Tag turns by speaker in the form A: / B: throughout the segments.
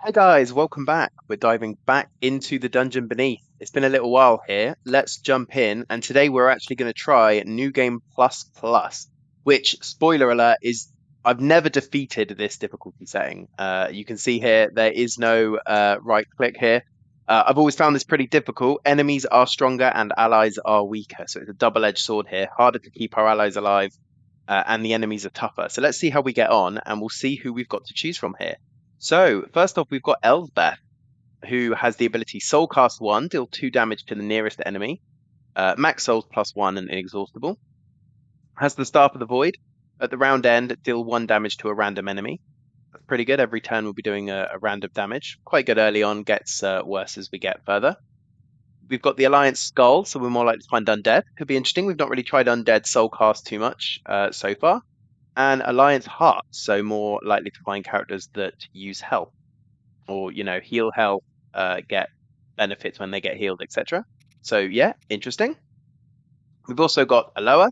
A: Hey guys, welcome back. We're diving back into the dungeon beneath. It's been a little while here. Let's jump in, and today we're actually going to try New Game Plus Plus, which, spoiler alert, is I've never defeated this difficulty setting. You can see here there is no right click here. I've always found this pretty difficult. Enemies are stronger and allies are weaker, so it's a double-edged sword here. Harder to keep our allies alive, and the enemies are tougher. So let's see how we get on, and we'll see who we've got to choose from here. So, first off, we've got Elsbeth, who has the ability Soulcast 1, deal 2 damage to the nearest enemy, max souls +1 and inexhaustible. Has the Staff of the Void. At the round end, deal 1 damage to a random enemy. That's pretty good. Every turn we'll be doing a random damage. Quite good early on, gets worse as we get further. We've got the Alliance Skull, so we're more likely to find Undead. Could be interesting. We've not really tried Undead Soulcast too much so far. And Alliance Heart, so more likely to find characters that use health, or heal health, get benefits when they get healed, etc. So yeah, interesting. We've also got Aloha,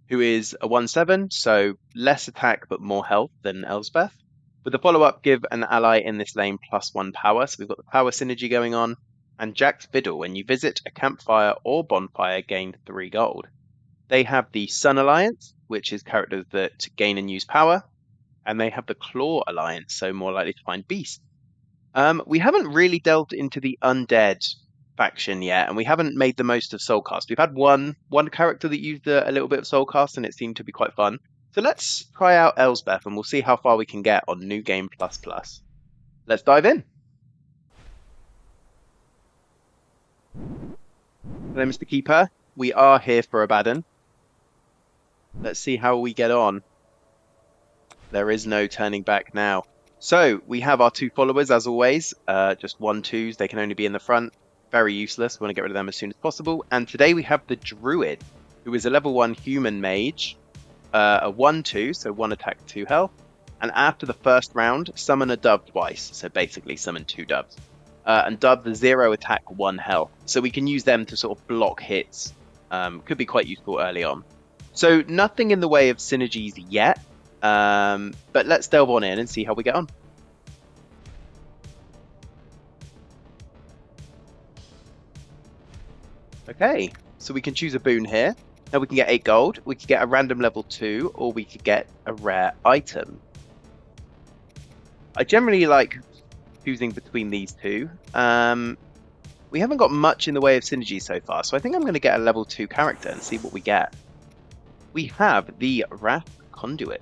A: who is a 1/7, so less attack but more health than Elsbeth. With the follow-up, give an ally in this lane +1 power, so we've got the power synergy going on. And Jack's Fiddle, when you visit a campfire or bonfire, gain 3 gold. They have the Sun Alliance, which is characters that gain and use power, and they have the Claw Alliance, so more likely to find beasts. We haven't really delved into the Undead faction yet, and we haven't made the most of Soulcast. We've had one character that used a little bit of Soulcast, and it seemed to be quite fun. So let's try out Elsbeth, and we'll see how far we can get on New Game Plus Plus. Let's dive in. Hello, Mr. Keeper. We are here for Abaddon. Let's see how we get on. There is no turning back now. So we have our 2 followers as always, just 1/2s. They can only be in the front. Very useless. We want to get rid of them as soon as possible. And today we have the Druid, who is a level 1 human mage, a 1/2, so 1 attack, 2 health. And after the first round, summon a dove twice. So basically summon 2 doves. And dove the 0 attack, 1 health. So we can use them to sort of block hits. Could be quite useful early on. So nothing in the way of synergies yet, but let's delve on in and see how we get on. Okay, so we can choose a boon here. Now we can get 8 gold, we could get a random level 2, or we could get a rare item. I generally like choosing between these two. We haven't got much in the way of synergy so far, so I think I'm going to get a level 2 character and see what we get. We have the Wrath Conduit,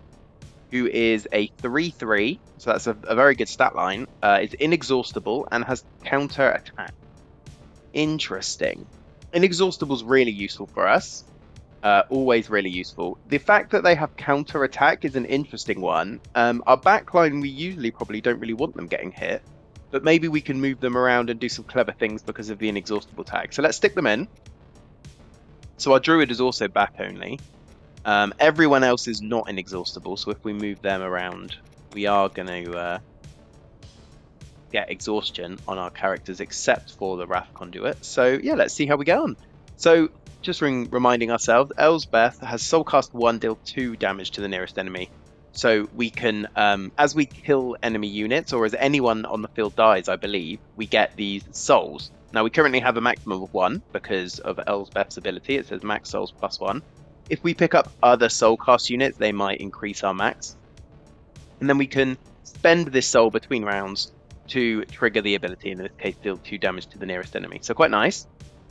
A: who is a 3/3, so that's a very good stat line. It's inexhaustible and has counter attack. Interesting. Inexhaustible is really useful for us. Always really useful. The fact that they have counter attack is an interesting one. Our backline, we usually probably don't really want them getting hit, but maybe we can move them around and do some clever things because of the inexhaustible tag. So let's stick them in. So our Druid is also back only. Everyone else is not inexhaustible, so if we move them around, we are going to get exhaustion on our characters except for the Wrath Conduit. So yeah, let's see how we get on. So just reminding ourselves, Elsbeth has Soulcast 1, deal 2 damage to the nearest enemy. So we can, as we kill enemy units, or as anyone on the field dies, I believe, we get these souls. Now we currently have a maximum of 1 because of Elsbeth's ability. It says max souls +1. If we pick up other Soulcast units, they might increase our max. And then we can spend this soul between rounds to trigger the ability, in this case deal 2 damage to the nearest enemy. So quite nice.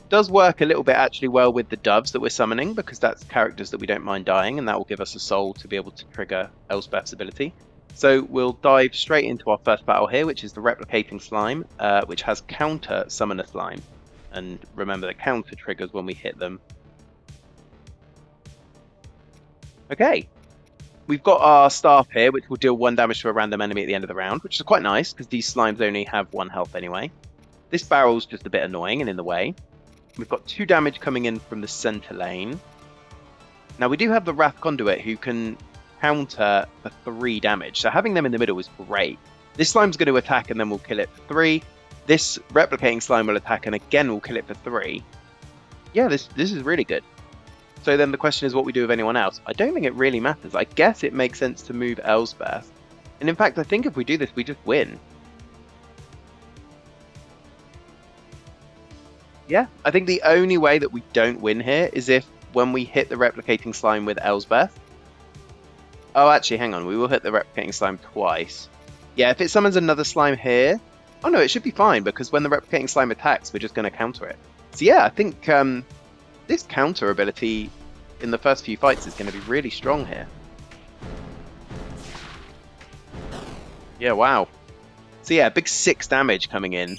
A: Does work a little bit actually well with the doves that we're summoning, because that's characters that we don't mind dying, and that will give us a soul to be able to trigger Elsbeth's ability. So we'll dive straight into our first battle here, which is the Replicating Slime, which has counter Summoner Slime. And remember that counter triggers when we hit them. Okay, we've got our staff here, which will deal 1 damage to a random enemy at the end of the round, which is quite nice, because these slimes only have 1 health anyway. This barrel's just a bit annoying and in the way. We've got 2 damage coming in from the center lane. Now we do have the Wrath Conduit, who can counter for 3 damage, so having them in the middle is great. This slime's going to attack and then we'll kill it for 3. This Replicating Slime will attack and again we'll kill it for 3. Yeah, this is really good. So then the question is what we do with anyone else. I don't think it really matters. I guess it makes sense to move Elsbeth. And in fact, I think if we do this, we just win. Yeah, I think the only way that we don't win here is if when we hit the replicating slime with Elsbeth. Oh, actually, hang on. We will hit the replicating slime twice. Yeah, if it summons another slime here. Oh no, it should be fine because when the replicating slime attacks, we're just going to counter it. So yeah, I think this counter ability in the first few fights is going to be really strong here. Yeah, wow. So yeah, big 6 damage coming in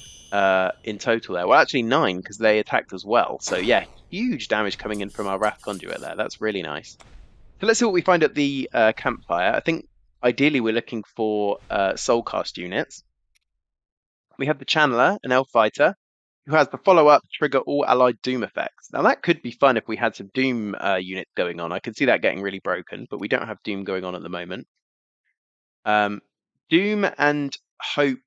A: total there. Well, actually 9 because they attacked as well. So yeah, huge damage coming in from our Wrath Conduit there. That's really nice. So let's see what we find at the campfire. I think ideally we're looking for Soulcast units. We have the Channeler, an Elf Fighter, who has the follow-up trigger all allied Doom effects. Now that could be fun if we had some Doom units going on. I could see that getting really broken, but we don't have Doom going on at the moment. Doom and Hope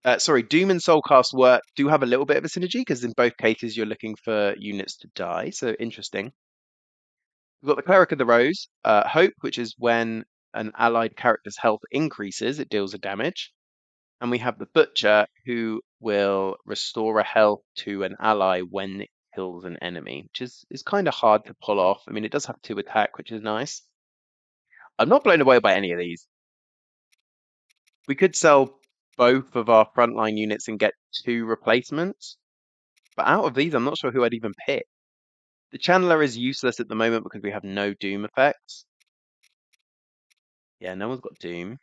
A: Doom and Soulcast work do have a little bit of a synergy because in both cases you're looking for units to die. So interesting. We've got the Cleric of the Rose, Hope, which is when an allied character's health increases, it deals a damage. And we have the Butcher, who will restore a health to an ally when it kills an enemy, which is kind of hard to pull off. I mean, it does have 2 attack, which is nice. I'm not blown away by any of these. We could sell both of our frontline units and get 2 replacements. But out of these, I'm not sure who I'd even pick. The Channeler is useless at the moment because we have no Doom effects. Yeah, no one's got Doom.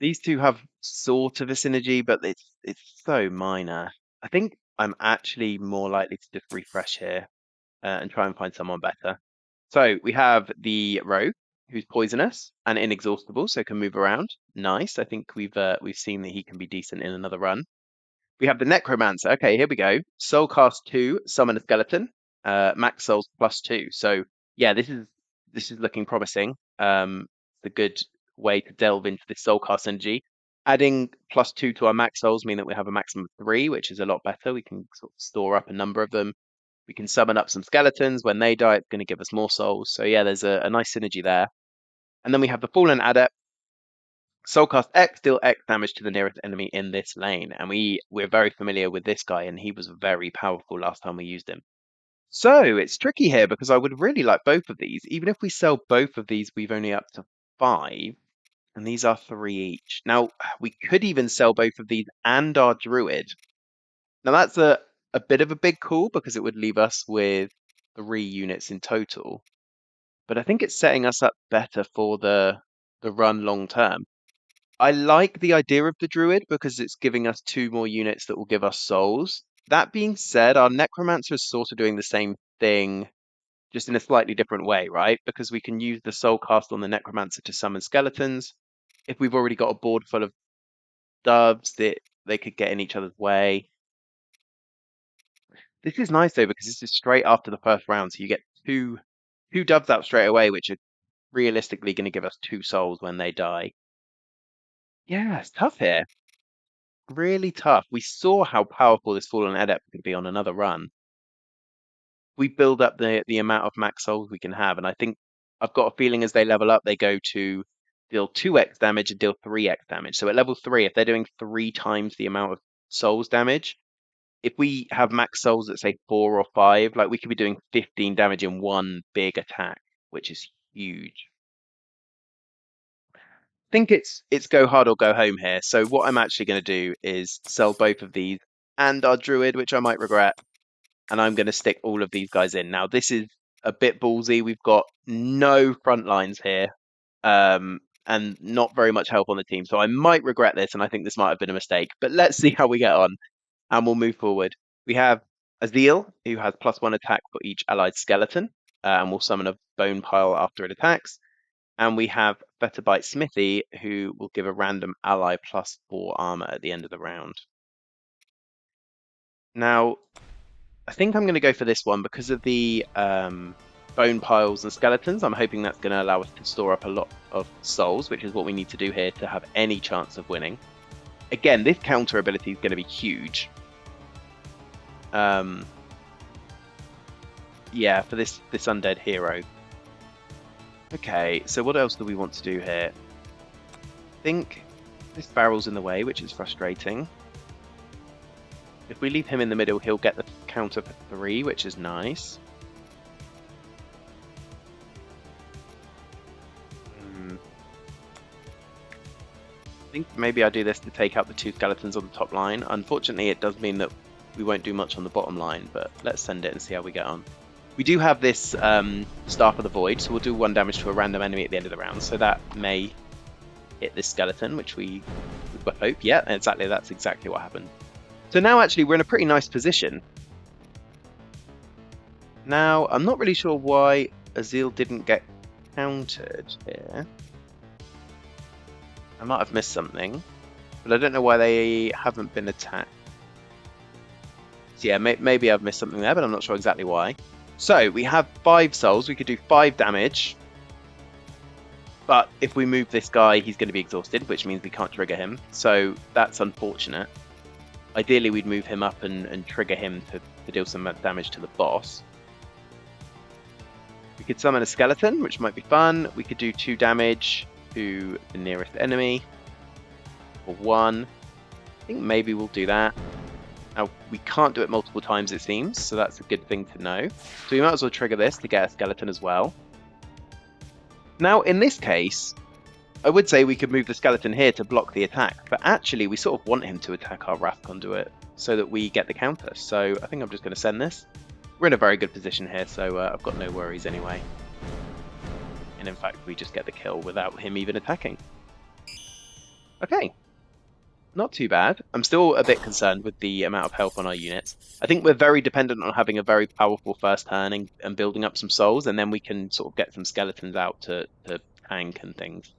A: These two have sort of a synergy, but it's so minor. I think I'm actually more likely to just refresh here and try and find someone better. So we have the Rogue, who's poisonous and inexhaustible, so can move around. Nice. I think we've seen that he can be decent in another run. We have the Necromancer. Okay, here we go. Soulcast 2, summon a skeleton. Max souls +2. So yeah, this is looking promising. The good way to delve into this Soulcast energy. Adding +2 to our max souls mean that we have a maximum of 3, which is a lot better. We can sort of store up a number of them. We can summon up some skeletons. When they die, it's going to give us more souls. So yeah, there's a nice synergy there. And then we have the Fallen Adept. Soulcast X, deal X damage to the nearest enemy in this lane. And we're very familiar with this guy, and he was very powerful last time we used him. So it's tricky here because I would really like both of these. Even if we sell both of these, we've only up to 5, and these are 3 each. Now, we could even sell both of these and our Druid. Now that's a bit of a big call because it would leave us with 3 units in total. But I think it's setting us up better for the run long term. I like the idea of the Druid because it's giving us 2 more units that will give us souls. That being said, our Necromancer is sort of doing the same thing, just in a slightly different way, right? Because we can use the Soul Cast on the Necromancer to summon skeletons. If we've already got a board full of doves, they could get in each other's way. This is nice though because this is straight after the first round, so you get two doves out straight away, which are realistically going to give us 2 souls when they die. Yeah, it's tough here. Really tough. We saw how powerful this Fallen Adept could be on another run. We build up the amount of max souls we can have, and I think I've got a feeling as they level up, they go to deal 2x damage and deal 3x damage. So at level 3, if they're doing 3 times the amount of souls damage, if we have max souls at say 4 or 5, like we could be doing 15 damage in one big attack, which is huge. Think it's go hard or go home here. So what I'm actually going to do is sell both of these and our Druid, which I might regret, and I'm going to stick all of these guys in. Now this is a bit ballsy. We've got no front lines here, and not very much help on the team. So I might regret this, and I think this might have been a mistake. But let's see how we get on, and we'll move forward. We have Azil, who has +1 attack for each allied skeleton, and will summon a bone pile after it attacks. And we have Fetterbite Smithy, who will give a random ally +4 armor at the end of the round. Now, I think I'm going to go for this one because of the bone piles and skeletons. I'm hoping that's going to allow us to store up a lot of souls, which is what we need to do here to have any chance of winning. Again, this counter ability is going to be huge. Yeah, for this undead hero. Okay, so what else do we want to do here? I think this barrel's in the way, which is frustrating. If we leave him in the middle, he'll get the counter for 3, which is nice. I think maybe I do this to take out the 2 skeletons on the top line. Unfortunately, it does mean that we won't do much on the bottom line, but let's send it and see how we get on. We do have this Staff of the Void, so we'll do 1 damage to a random enemy at the end of the round, so that may hit this skeleton, which we hope. Yeah, exactly, that's exactly what happened. So now actually we're in a pretty nice position. Now, I'm not really sure why Azil didn't get countered here. I might have missed something, but I don't know why they haven't been attacked. So yeah, maybe I've missed something there, but I'm not sure exactly why. So we have 5 souls, we could do 5 damage. But if we move this guy, he's going to be exhausted, which means we can't trigger him. So that's unfortunate. Ideally, we'd move him up and trigger him to deal some damage to the boss. We could summon a skeleton, which might be fun. We could do 2 damage to the nearest enemy. Or 1. I think maybe we'll do that. Now, we can't do it multiple times, it seems, so that's a good thing to know. So we might as well trigger this to get a skeleton as well. Now, in this case, I would say we could move the skeleton here to block the attack, but actually we sort of want him to attack our Wrath Conduit so that we get the counter. So I think I'm just going to send this. We're in a very good position here, so I've got no worries anyway. And in fact, we just get the kill without him even attacking. Okay. Not too bad. I'm still a bit concerned with the amount of health on our units. I think we're very dependent on having a very powerful first turn and building up some souls, and then we can sort of get some skeletons out to tank and things.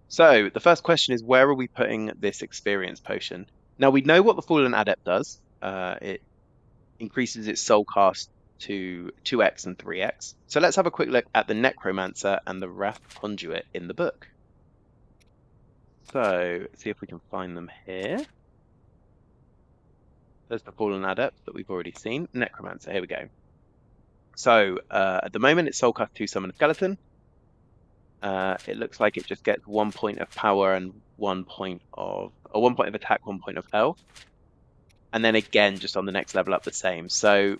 A: So, the first question is, where are we putting this experience potion? Now, we know what the Fallen Adept does. It increases its soul cast to 2x and 3x. So let's have a quick look at the Necromancer and the Wrath Conduit in the book. So, let's see if we can find them here. There's the Fallen Adept that we've already seen. Necromancer, here we go. So, at the moment it's Soulcast 2 Summon a Skeleton. It looks like it just gets 1 point of power and 1 point of attack, 1 point of health. And then again, just on the next level up the same. So,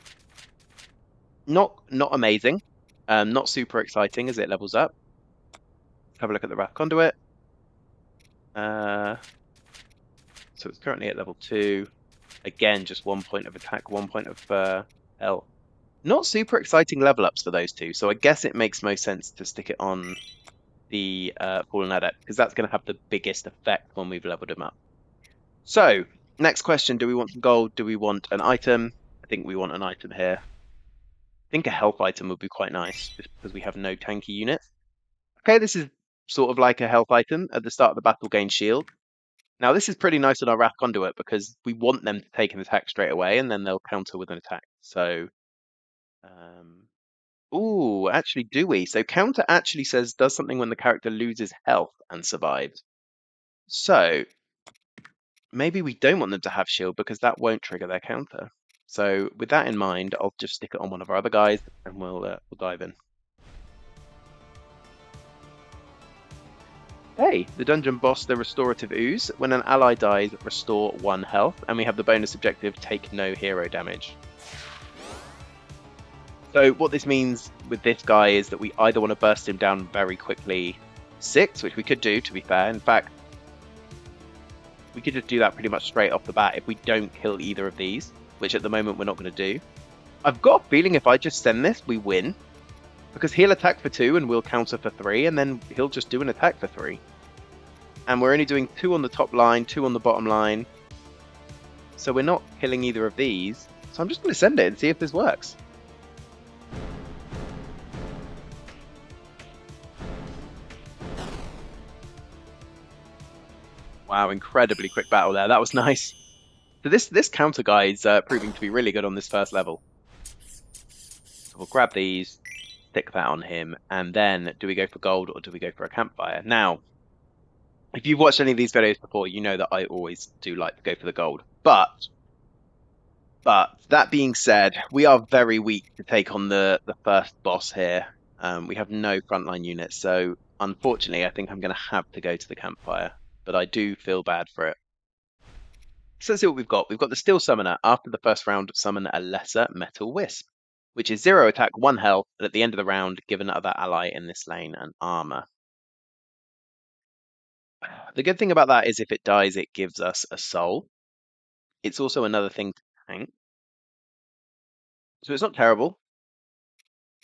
A: not amazing. Not super exciting as it levels up. Have a look at the Wrath Conduit. So it's currently at level 2. Again, just 1 point of attack, 1 point of health. Not super exciting level ups for those two, so I guess it makes most sense to stick it on the Fallen Adept, because that's going to have the biggest effect when we've leveled him up. So, next question, do we want some gold? Do we want an item? I think we want an item here. I think a health item would be quite nice, just because we have no tanky units. Okay, this is sort of like a health item. At the start of the battle, gain shield. Now, this is pretty nice on our Wrath Conduit, because we want them to take an attack straight away, and then they'll counter with an attack. So, ooh, actually, do we? So, counter actually says does something when the character loses health and survives. So, maybe we don't want them to have shield, because that won't trigger their counter. So, with that in mind, I'll just stick it on one of our other guys, and we'll dive in. Hey, the dungeon boss, the Restorative Ooze. When an ally dies, restore 1 health, and we have the bonus objective, take no hero damage. So what this means with this guy is that we either want to burst him down very quickly, 6, which we could do, to be fair. In fact, we could just do that pretty much straight off the bat if we don't kill either of these, which at the moment we're not going to do. I've got a feeling if I just send this, we win. Because he'll attack for 2 and we'll counter for 3, and then he'll just do an attack for 3. And we're only doing 2 on the top line, 2 on the bottom line. So we're not killing either of these. So I'm just going to send it and see if this works. Wow, incredibly quick battle there. That was nice. So this counter guy is proving to be really good on this first level. So we'll grab these, stick that on him, and then do we go for gold or do we go for a campfire? Now, if you've watched any of these videos before, you know that I always do like to go for the gold. But that being said, we are very weak to take on the first boss here. We have no frontline units, so unfortunately I think I'm going to have to go to the campfire. But I do feel bad for it. So let's see what we've got. We've got the Steel Summoner. After the first round, summon a Lesser Metal Wisp, which is 0 attack, 1 health, and at the end of the round, give another ally in this lane an armor. The good thing about that is if it dies, it gives us a soul. It's also another thing to tank. So it's not terrible.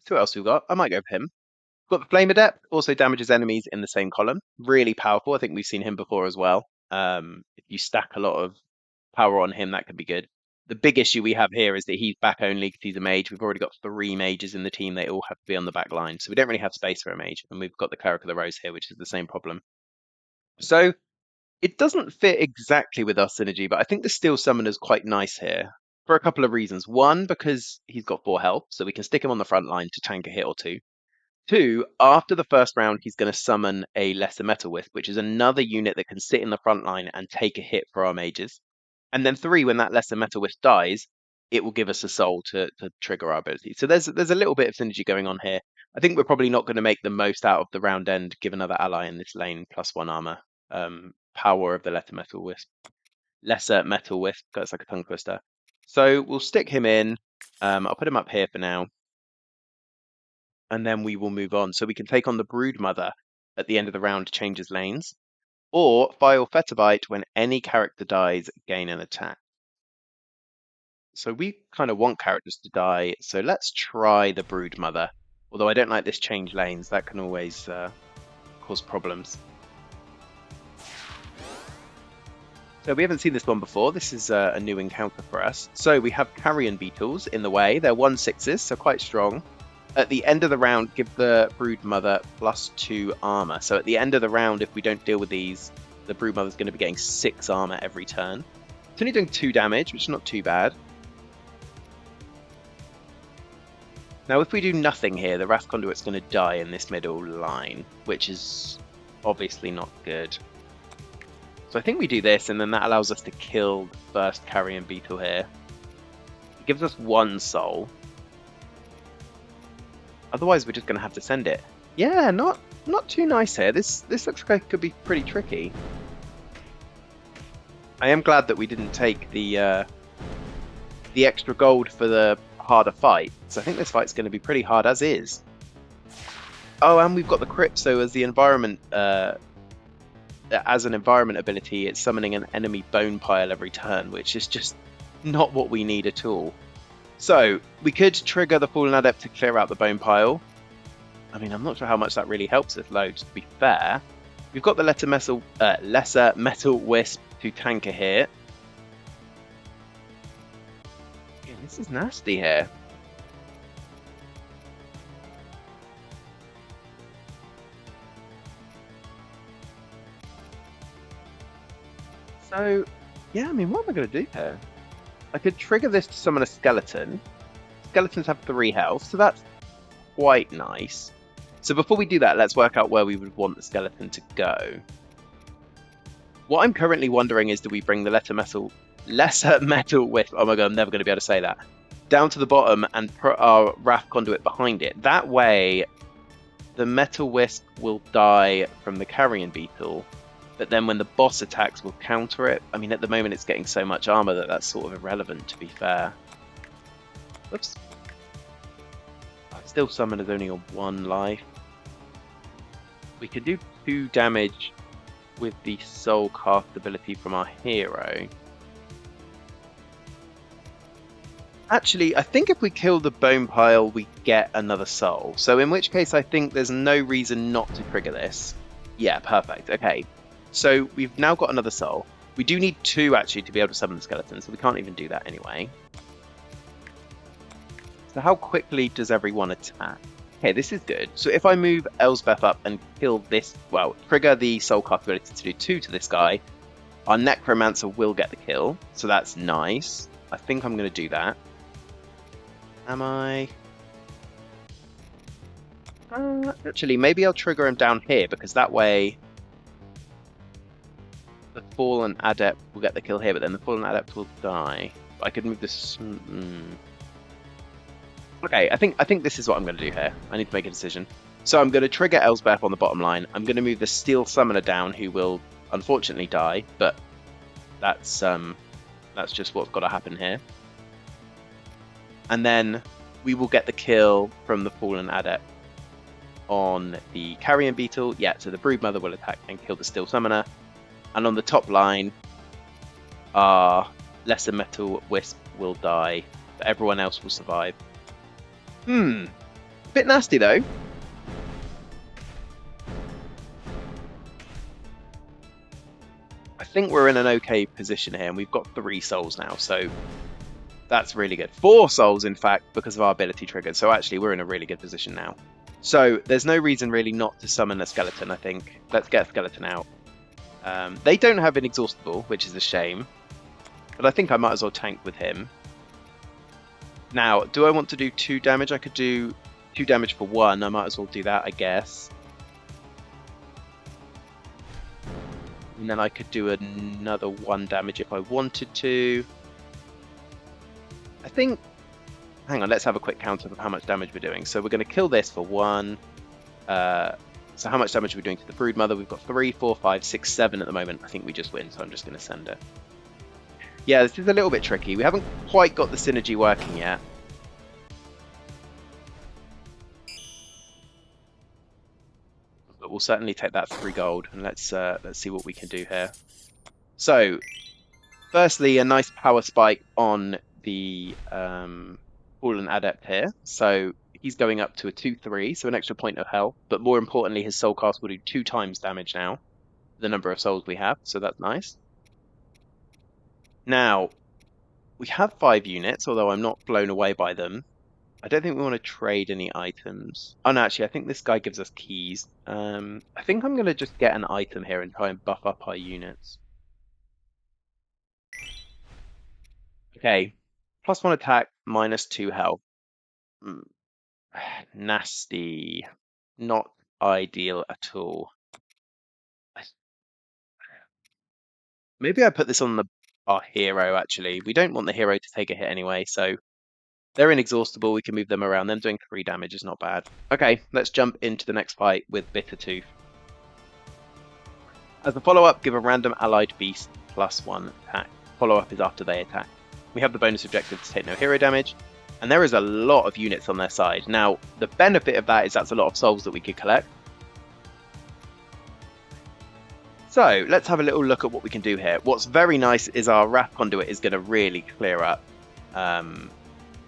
A: So what else we've got? I might go for him. We've got the Flame Adept, also damages enemies in the same column. Really powerful. I think we've seen him before as well. If you stack a lot of power on him, that could be good. The big issue we have here is that he's back only because he's a mage. We've already got 3 mages in the team. They all have to be on the back line. So we don't really have space for a mage. And we've got the Cleric of the Rose here, which is the same problem. So it doesn't fit exactly with our synergy, but I think the Steel Summoner is quite nice here for a couple of reasons. One, because he's got 4 health, so we can stick him on the front line to tank a hit or two. 2, after the first round, he's going to summon a Lesser Metal Wisp, which is another unit that can sit in the front line and take a hit for our mages. And then 3, when that Lesser Metal Wisp dies, it will give us a soul to trigger our ability. So there's a little bit of synergy going on here. I think we're probably not going to make the most out of the round end, give another ally in this lane +1 armor. Power of the Lesser Metal Wisp, that's like a tongue twister. So we'll stick him in. I'll put him up here for now. And then we will move on. So we can take on the Broodmother at the end of the round, changes lanes. Or Vile Fetavite, when any character dies, gain an attack. So we kind of want characters to die, so let's try the Broodmother. Although I don't like this change lanes, that can always cause problems. So we haven't seen this one before. This is a new encounter for us. So we have Carrion Beetles in the way. They're 1/6s, so quite strong. At the end of the round, give the Broodmother +2 armor. So at the end of the round, if we don't deal with these, the Broodmother's going to be getting 6 armor every turn. It's only doing 2 damage, which is not too bad. Now, if we do nothing here, the Wrath Conduit's going to die in this middle line, which is obviously not good. So I think we do this, and then that allows us to kill the first Carrion Beetle here. It gives us 1 soul. Otherwise, we're just going to have to send it. Yeah, not too nice here. This looks like it could be pretty tricky. I am glad that we didn't take the extra gold for the harder fight. So I think this fight's going to be pretty hard as is. Oh, and we've got the Crypto as the environment. As an environment ability, it's summoning an enemy bone pile every turn, which is just not what we need at all. So we could trigger the Fallen Adept to clear out the bone pile. I mean, I'm not sure how much that really helps us loads, to be fair. We've got the Lesser Metal Wisp to tank a hit. Yeah, this is nasty here. So, yeah, I mean, what am I going to do here? I could trigger this to summon a skeleton. Skeletons have 3 health, so that's quite nice. So before we do that, let's work out where we would want the skeleton to go. What I'm currently wondering is, do we bring the Lesser Metal Wisp, oh my god, I'm never going to be able to say that, down to the bottom and put our Wrath Conduit behind it? That way, the Metal Wisp will die from the Carrion Beetle, but then when the boss attacks, we'll counter it. I mean, at the moment, it's getting so much armor that that's sort of irrelevant, to be fair. Whoops. Still Summoner's only on 1 life. We could do 2 damage with the Soul Cast ability from our hero. Actually, I think if we kill the bone pile, we get another soul. So in which case, I think there's no reason not to trigger this. Yeah, perfect. Okay. So we've now got another soul. We do need 2, actually, to be able to summon the skeleton, so we can't even do that anyway. So how quickly does everyone attack? Okay, this is good. So if I move Elsbeth up and kill this, well, trigger the Soul Cast ability to do 2 to this guy, our Necromancer will get the kill. So that's nice. I think I'm going to do that. Am I? Actually, maybe I'll trigger him down here, because that way the Fallen Adept will get the kill here, but then the Fallen Adept will die. I could move this... Okay, I think this is what I'm going to do here. I need to make a decision. So I'm going to trigger Elsbeth on the bottom line. I'm going to move the Steel Summoner down, who will unfortunately die, but that's That's just what's got to happen here. And then we will get the kill from the Fallen Adept on the Carrion Beetle. Yeah, so the Broodmother will attack and kill the Steel Summoner. And on the top line, our Lesser Metal Wisp will die, but everyone else will survive. Bit nasty though. I think we're in an okay position here, and we've got 3 souls now, so that's really good. 4 souls, in fact, because of our ability triggered. So actually, we're in a really good position now. So there's no reason really not to summon a skeleton, I think. Let's get a skeleton out. They don't have Inexhaustible, which is a shame. But I think I might as well tank with him. Now, do I want to do 2 damage? I could do 2 damage for 1. I might as well do that, I guess. And then I could do another 1 damage if I wanted to. I think... Hang on, let's have a quick count of how much damage we're doing. So we're going to kill this for 1. So how much damage are we doing to the Broodmother? We've got 3, 4, 5, 6, 7 at the moment. I think we just win, so I'm just going to send it. Yeah, this is a little bit tricky. We haven't quite got the synergy working yet. But we'll certainly take that 3 gold, and let's see what we can do here. So, firstly, a nice power spike on the Fallen Adept here. So he's going up to a 2-3, so an extra point of health. But more importantly, his soul cast will do 2 times damage now, the number of souls we have. So that's nice. Now, we have 5 units, although I'm not blown away by them. I don't think we want to trade any items. Oh no, actually, I think this guy gives us keys. I think I'm going to just get an item here and try and buff up our units. Okay, +1 attack, -2 health. Nasty. Not ideal at all. Maybe I put this on our hero, actually. We don't want the hero to take a hit anyway, so they're inexhaustible. We can move them around. Them doing 3 damage is not bad. Okay, let's jump into the next fight with Bittertooth. As a follow-up, give a random allied beast +1 attack. Follow-up is after they attack. We have the bonus objective to take no hero damage, and there is a lot of units on their side. Now, the benefit of that is that's a lot of souls that we could collect. So, let's have a little look at what we can do here. What's very nice is our Wrath Conduit is going to really clear up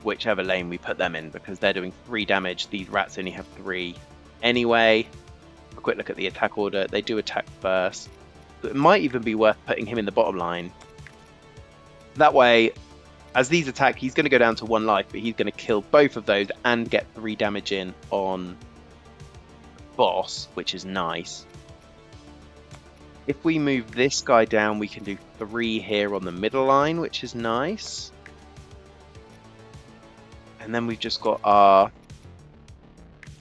A: whichever lane we put them in, because they're doing 3 damage. These rats only have 3 anyway. A quick look at the attack order. They do attack first. So it might even be worth putting him in the bottom line. That way, as these attack, he's going to go down to 1 life, but he's going to kill both of those and get 3 damage in on the boss, which is nice. If we move this guy down, we can do 3 here on the middle line, which is nice. And then we've just got our...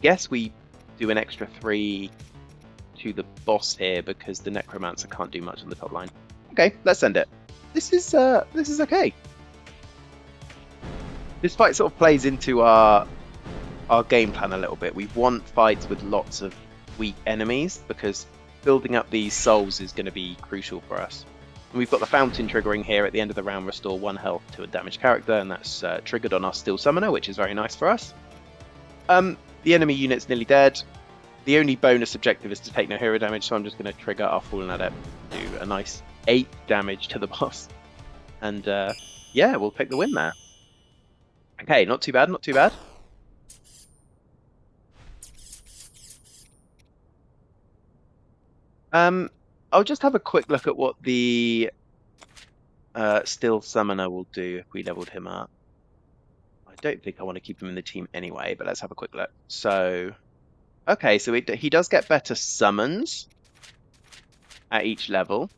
A: Guess we do an extra 3 to the boss here because the Necromancer can't do much on the top line. Okay, let's send it. This is okay. This fight sort of plays into our game plan a little bit. We want fights with lots of weak enemies because building up these souls is going to be crucial for us. And we've got the fountain triggering here at the end of the round, restore 1 health to a damaged character, and that's triggered on our Steel Summoner, which is very nice for us. The enemy unit's nearly dead. The only bonus objective is to take no hero damage, so I'm just going to trigger our Fallen Adept to do a nice 8 damage to the boss. And yeah, we'll pick the win there. Okay, not too bad, not too bad. I'll just have a quick look at what the Steel Summoner will do if we leveled him up. I don't think I want to keep him in the team anyway, but let's have a quick look. So, okay, so he does get better summons at each level.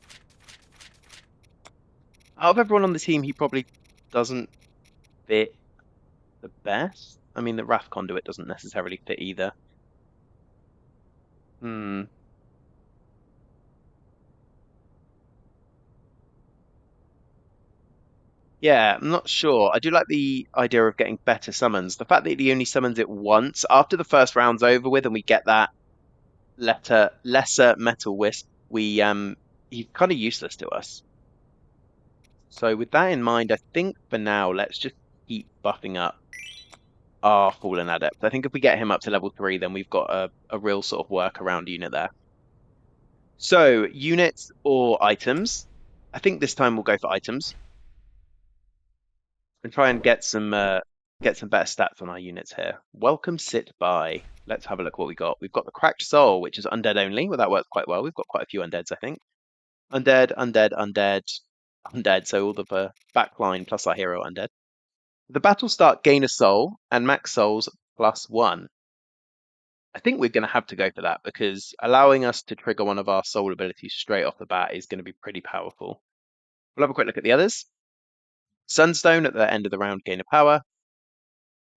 A: Out of everyone on the team, he probably doesn't fit the best. I mean, the Wrath Conduit doesn't necessarily fit either. Yeah, I'm not sure. I do like the idea of getting better summons. The fact that he only summons it once after the first round's over with, and we get that lesser metal wisp, he's kind of useless to us. So with that in mind, I think for now, let's just keep buffing up our Fallen Adept. I think if we get him up to level 3, then we've got a real sort of workaround unit there. So units or items? I think this time we'll go for items and try and get some better stats on our units here. Welcome sit by. Let's have a look what we got. We've got the Cracked Soul, which is undead only. Well, that works quite well. We've got quite a few undeads, I think. Undead, undead, undead, undead. So all the backline plus our hero undead. The battle start, gain a soul, and max souls +1. I think we're going to have to go for that because allowing us to trigger one of our soul abilities straight off the bat is going to be pretty powerful. We'll have a quick look at the others. Sunstone at the end of the round, gain a power.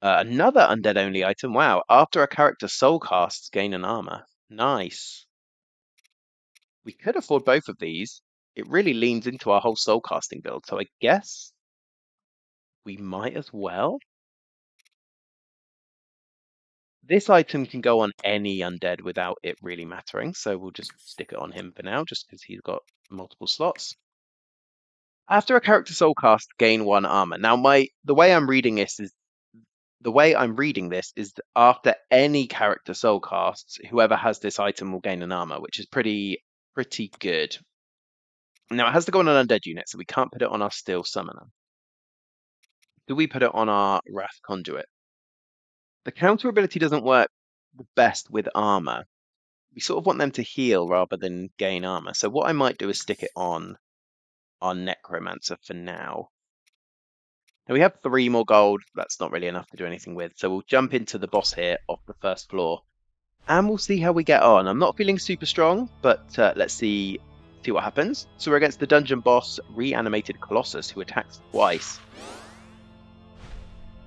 A: Another undead only item. Wow. After a character soul casts, gain an armor. Nice. We could afford both of these. It really leans into our whole soul casting build. So I guess we might as well. This item can go on any undead without it really mattering. So we'll just stick it on him for now, just because he's got multiple slots. After a character soul cast, gain 1 armor. Now the way I'm reading this is after any character soul casts, whoever has this item will gain an armor, which is pretty good. Now it has to go on an undead unit, so we can't put it on our steel summoner. Do we put it on our wrath conduit? The counter ability doesn't work the best with armor. We sort of want them to heal rather than gain armor. So what I might do is stick it on our necromancer for now. Now we have 3 more gold. That's not really enough to do anything with. So we'll jump into the boss here off the first floor. And we'll see how we get on. I'm not feeling super strong, but let's see what happens. So we're against the dungeon boss, Reanimated Colossus, who attacks twice.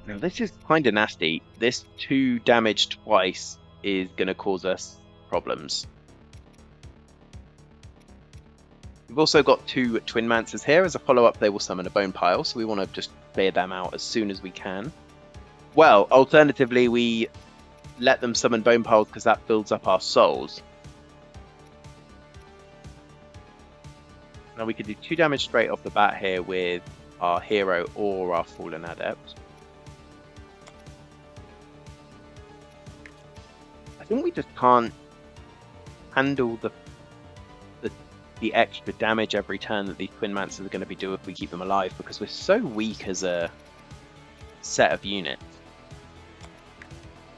A: Now this is kind of nasty. This 2 damage twice is going to cause us problems. We've also got 2 Twin Mancers here. As a follow-up, they will summon a bone pile, so we want to just clear them out as soon as we can. Well, alternatively, we let them summon bone piles because that builds up our souls. Now we could do 2 damage straight off the bat here with our hero or our Fallen Adept. I think we just can't handle the extra damage every turn that these Twin Mancers are going to be doing if we keep them alive, because we're so weak as a set of units.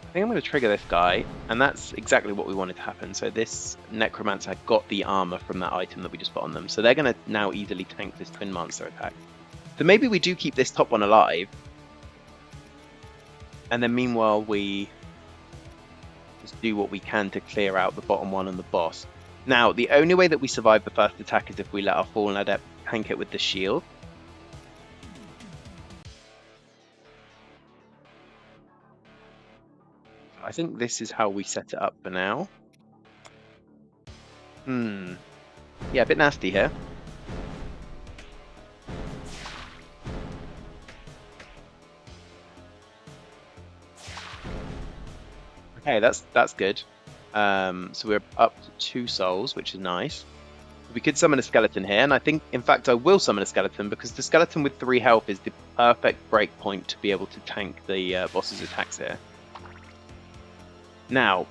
A: I think I'm going to trigger this guy, and that's exactly what we wanted to happen. So this Necromancer got the armor from that item that we just put on them, so they're going to now easily tank this Twin Monster attack. So maybe we do keep this top one alive, and then meanwhile we just do what we can to clear out the bottom one and the boss. Now, the only way that we survive the first attack is if we let our Fallen Adept tank it with the shield. I think this is how we set it up for now. Yeah, a bit nasty here. Okay, that's good. So we're up to 2 souls, which is nice. We could summon a skeleton here, and I think, in fact, I will summon a skeleton because the skeleton with 3 health is the perfect break point to be able to tank the boss's attacks here. Now,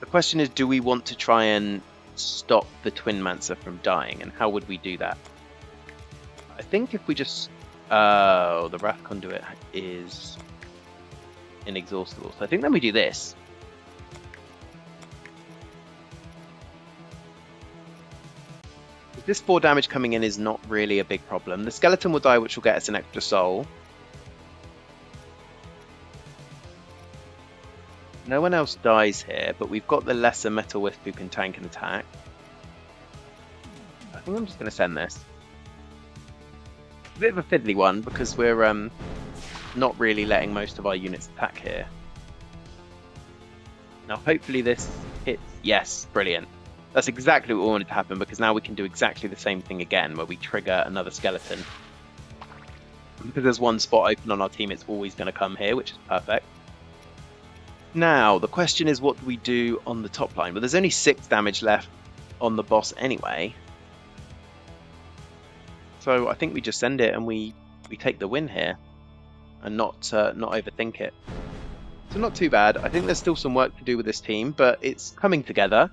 A: the question is, do we want to try and stop the Twin Mancer from dying, and how would we do that? I think if we just... Oh, the Wrath Conduit is inexhaustible, so I think then we do this. This 4 damage coming in is not really a big problem. The skeleton will die, which will get us an extra soul. No one else dies here, but we've got the lesser Metal Wisp who can tank an attack. I think I'm just going to send this. A bit of a fiddly one, because we're not really letting most of our units attack here. Now hopefully this hits. Yes, brilliant. That's exactly what we wanted to happen, because now we can do exactly the same thing again, where we trigger another skeleton. Because there's one spot open on our team, it's always going to come here, which is perfect. Now, the question is, what do we do on the top line? But there's only 6 damage left on the boss anyway. So I think we just send it and we take the win here and not overthink it. So not too bad. I think there's still some work to do with this team, but it's coming together.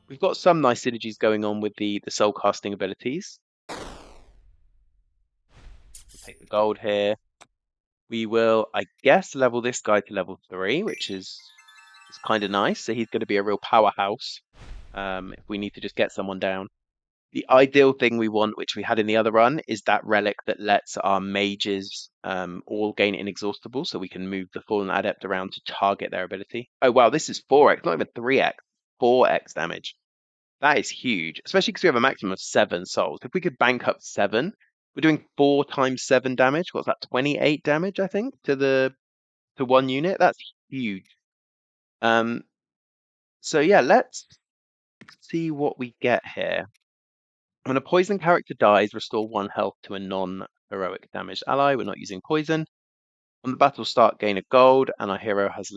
A: We've got some nice synergies going on with the soul casting abilities. We'll take the gold here. We will, I guess, level this guy to level 3, which is kind of nice. So he's going to be a real powerhouse if we need to just get someone down. The ideal thing we want, which we had in the other run, is that relic that lets our mages all gain inexhaustible, so we can move the Fallen Adept around to target their ability. Oh wow, this is 4x, not even 3x, 4x damage. That is huge, especially because we have a maximum of 7 souls. If we could bank up 7, we're doing 4 times 7 damage. What's that? 28 damage, I think, to one unit. That's huge. Um, so yeah, let's see what we get here. When a poison character dies, restore 1 health to a non-heroic damaged ally. We're not using poison. On the battle start, gain a gold, and our hero has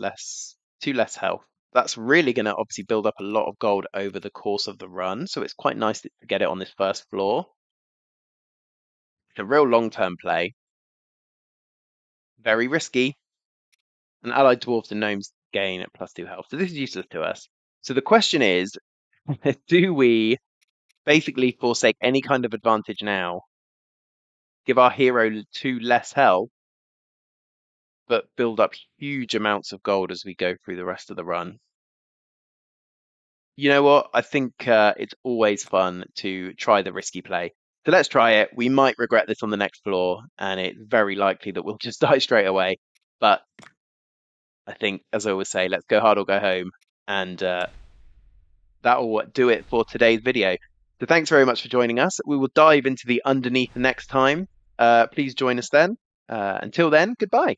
A: 2 less health. That's really going to obviously build up a lot of gold over the course of the run, so it's quite nice to get it on this first floor. It's a real long-term play. Very risky. And allied dwarves and gnomes gain at +2 health, so this is useless to us. So the question is, do we basically forsake any kind of advantage now, give our hero 2 less health, but build up huge amounts of gold as we go through the rest of the run? You know what? I think it's always fun to try the risky play. So let's try it. We might regret this on the next floor, and it's very likely that we'll just die straight away. But I think, as I always say, let's go hard or go home. And that'll do it for today's video. So thanks very much for joining us. We will dive into the underneath next time. Please join us then. Until then, goodbye.